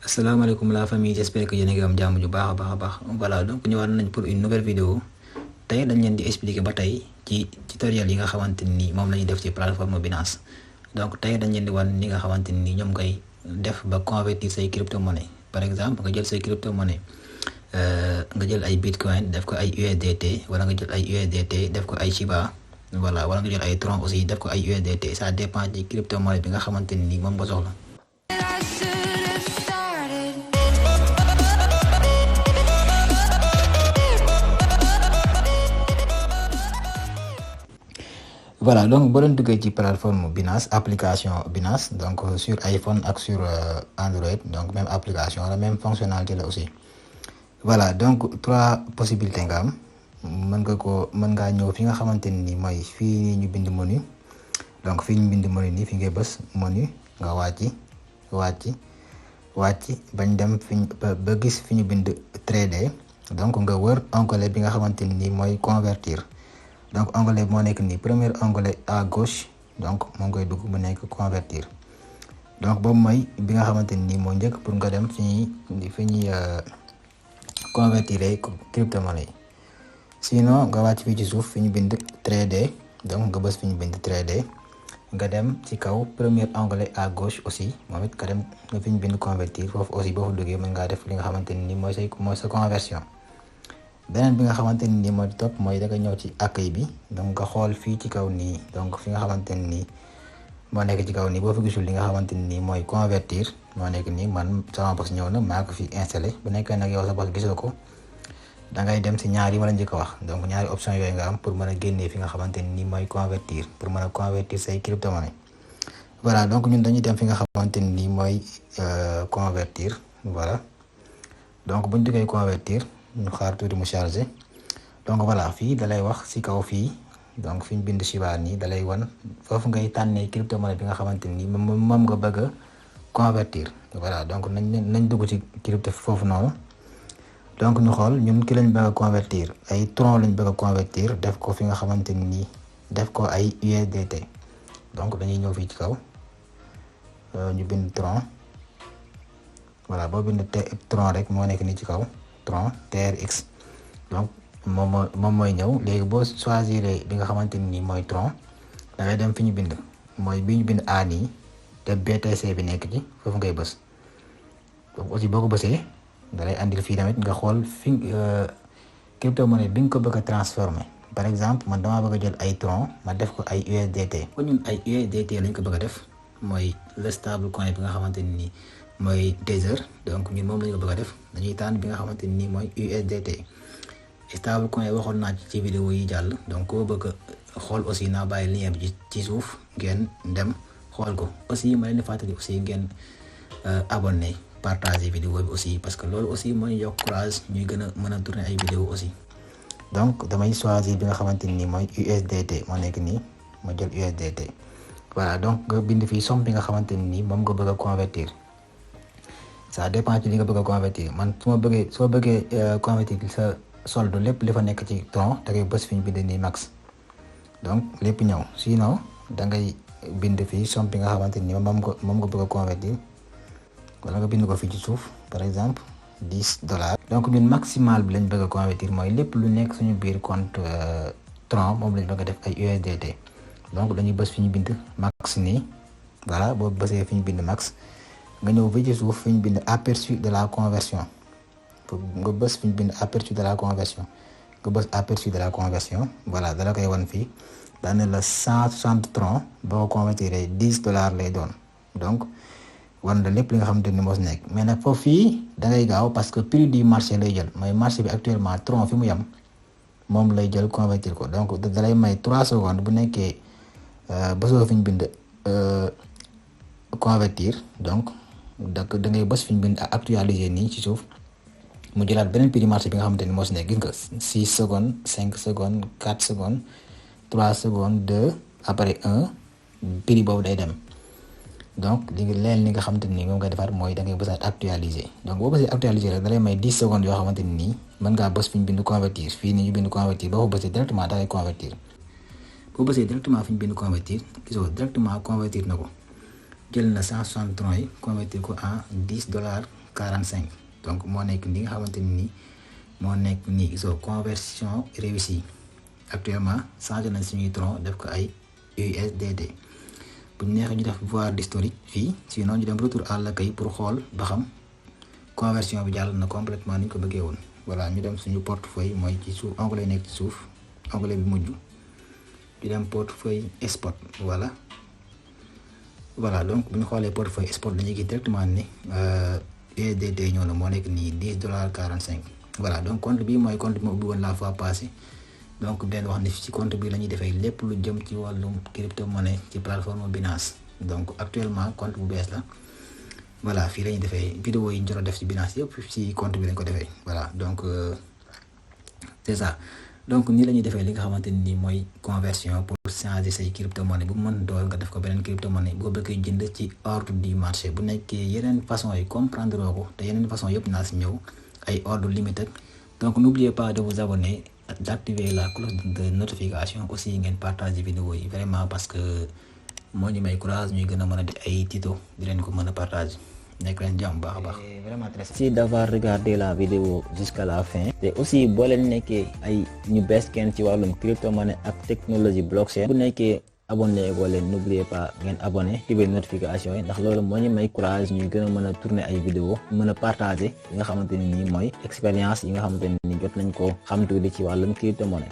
Asalaamaaleykum la famille, j'espère que yéen a ngi am jàmm ju baax a baax voilà donc ñëwaat nañ pour une nouvelle vidéo tey dañ leen di expliquer ba tey ci tutoriel yi nga xamante ni moom la ñuy def ci plateforme Binance. Donc tey dañ leen di wan ni nga xamante ni ñoom ngay def ba convertir say crypto monnaie. Par exemple nga jël say crypto monnaie nga jël ay bitcoin def ko ay USDT wala nga jël ay USDT def ko ay Shiba, voilà, wala nga jël ay Tron aussi def ko ay USDT. Ça dépend ci crypto monnaie bi nga xamante ni moom nga soxla. Voilà, donc boo leen duggee ci plateforme Binance, application Binance, donc sur iPhone ak sur Android, donc même application la même fonctionnalité là aussi. Voilà, donc trois possibilités nga am. mën ngaa ñëw fi nga xamante ni mooy fii ñu bind menu. Donc fii ñu bind menu nii fi ngay bës menu nga wàcc bañ dem fi ba gis fi ñu bind trader, donc nga wër onglet bi nga xamante ni mooy convertir. Donc onglet moo nekk nii, premier onglet à gauche, donc moo ngay dugg mu nekk convertir. Donc boobu mooy bi nga xamante ni moo njëkk pour nga dem fi ñuy convertir crypto monnaie. Sinon nga wàcc fii ci suuf fi ñu bind trader, donc nga bës fi ñu bind trader, nga dem ci kaw premier onglet à gauche aussi moom it nga dem nga fi ñu bind convertir. Foofu aussi boo fa duggee mën ngaa def li nga xamante ni mooy sa conversion. Beneen bi nga xamante ni mooy topp mooy da nga ñëw ci accueil bi, donc nga xool fii ci kaw nii, donc fi nga xamante ni moo nekk ci kaw nii boo fa gisul li nga xamante ni mooy convertir moo nekk nii, man sama box ñëw na maa ko fi installé. Bu nekkee nag yow sa box gisoo ko, da ngay dem si ñaari ma la njëkk a wax, donc ñaari option yooyu nga am pour mën a génnee fi nga xamante ni mooy convertir, pour mën a convertir say crypto monnaie. Voilà, donc ñun dañuy dem fi nga xamante ni mooy convertir. Voilà, donc buñ duggee convertir ñu xaar tuuti mu chargé. Donc voilà, fii dalay wax si kaw fii, donc fi ñu bind Shiba nii dalay wan foofu ngay tànnee crypto monnaie bi nga xamante ni moom nga bëgg a convertir. Voilà, donc nañ dugg ci crypto foofu noonu. Donc ñu xool ñun ki lañ bëgg a convertir, ay Tron lañ bëgg a convertir def ko fi nga xamante ni def ko ay USDT. donc dañuy ñëw fii ci kaw ñu bind Tron. Voilà, boo bind Tron rek moo nekk nii ci kaw Tron TRX, donc moom mooy ñëw. Léegi boo choisir bi nga xamante ni mooy Tron, da ngay dem fi ñu bind mooy bi ñu bind A nii te BTC bi nekk ci foofu ngay bës. donc aussi boo ko bësee da lay andil fii tamit nga xool fi crypto monnaie bi nga ko bëgg a transformer. Par exemple man damaa bëgg a jël ay Tron ma def ko ay USDT. kon ñun ay USDT lañ ko bëgg a def, mooy le stable coin bi nga xamante ni mooy Tether, donc ñun moom lañ ko bëgg a def. dañuy tànn bi nga xamante ni mooy USDT. stable coin waxoon naa ci vidéo yi jàll, donc koo bëgg a xool aussi naa bàyyi lien bi ci suuf ngeen dem xool ko. aussi ma leen di fàttali aussi ngeen abonné, partager vidéo bi aussi, parce que loolu aussi mooy yokk courage ñuy gën a mën a tourner ay vidéo aussi. donc damay choisir bi nga xamante ni mooy USDT moo nekk nii, ma jël USDT. voilà, donc nga bind fii somme bi nga xamante ni moom nga bëgg a convertir. ça dépend ci li nga bëgg a convertir. man soo bëggee convertir sa solde lépp li fa nekk ci Tron da ngay bës fi ñu bind nii max, donc lépp ñëw. sinon da ngay bind fii somme bi nga xamante ni moom nga bëgg a convertir, wala nga bind ko fii ci suuf, par exemple $10. donc ñun maximal bi lañ bëgg a convertir mooy lépp lu nekk suñu biir compte Tron moom lañ bëgg a def ay USDT. donc dañuy bës fi ñu bind max nii. voilà, boo bësee fi ñu bind max nga ñëw fii ci suuf fi ñu bind aperçu de la conversion, nga bës fi ñu bind aperçu de la conversion, nga bës aperçu de la conversion. voilà, dala koy wan fii daane la 160 Tron boo ko convertir $10 lay doon. donc wan la lépp li nga xamante ni moo si nekk. mais nag foofu fii da ngay gaaw parce que prix du marché lay jël, mooy marché bi actuellement Tron fi mu yem moom lay jël convertir ko. donc da lay may 3 secondes bu nekkee bësoo fi ñu bind convertir. donc da ngay bës fi ñu bind actualiser nii ci suuf mu jëlaat beneen prix du marché bi nga xamante ni moo si nekk. gis nga 6 secondes 5 secondes 4 secondes 3 secondes 2 après 1 prix boobu day dem. donc li nga xamante ni moom ngay defaat mooy da ngay bësaat actualiser. donc boo bësee actualiser rek da lay may 10 secondes yoo xamante ni nii mën ngaa bës fi ñu bind convertir. fii nii ñu bind convertir, boo ko bësee directement da ngay convertir. boo bësee directement fi ñu bind convertir, gisoo directement convertir na ko, jël na 160 Tron yi convertir ko en $10 $1,45 donc moo nekk ni nga xamante ni moo nekk nii gisoo conversion réussie actuellement changé nañ suñuy tron def ko ay USDT bu ñu neexee ñu def voir l'historique fii sinon ñu dem retour à l'accueil pour xool ba xam conversion bi jàll na complètement ni ñu ko bëggee woon. voilà ñu dem suñu portefeuille mooy ci suuf onglet nekk ci suuf onglet bi mujj ñu dem portefeuille spot voilà donc bu ñu xoolee portefeuille spot dañuy gis directement ni USDT ñëw na moo nekk nii $10.45 voilà donc compte bi mooy compte bi ma ubbi woon la fois passée donc den wax ni ci compte bi la ñuy defee lépp lu jëm ci wàllum crypto monnaie ci plateforme Binance donc actuellement compte bu bees la voilà fii la ñuy defee vidéo yi ñu jot a def ci Binance yëpp ci compte bi lañ ko defee voilà donc c'est ça donc nii la ñuy defee li nga xamante ni mooy conversion pour changer say crypto monnaie bu mën dool nga def ko beneen crypto monnaie boo bëggee jënd ci ordre du marché bu nekkee yeneen façon yi comprendre ko te yeneen façon yëpp naa si ñëw ay ordre limité donc n'oubliez pas de vous abonner d'activer la cloche de notification aussi ngeen partager vidéo yi vraiment parce que moo ñu may courage ñuy gën a mën a def ay tuto di leen ko mën a partager nekk leen jàmm baax a baax. Vraiment très merci d'avoir regardé la vidéo jusqu'à la fin te aussi boo leen nekkee ay ñu bees kenn ci wàllum crypto monnaie ak technologie blockchain bu nekkee abonné ko leen n'oubliez pas ngeen abonné activer notification yi ndax loolu moo ñu may courage ñuy gën a mën a tourner ay vidéo mën a partager yi nga xamante ni nii mooy expérience yi nga xamante ni jot nañ ko xam tuuti ci wàllum crypto monnaie.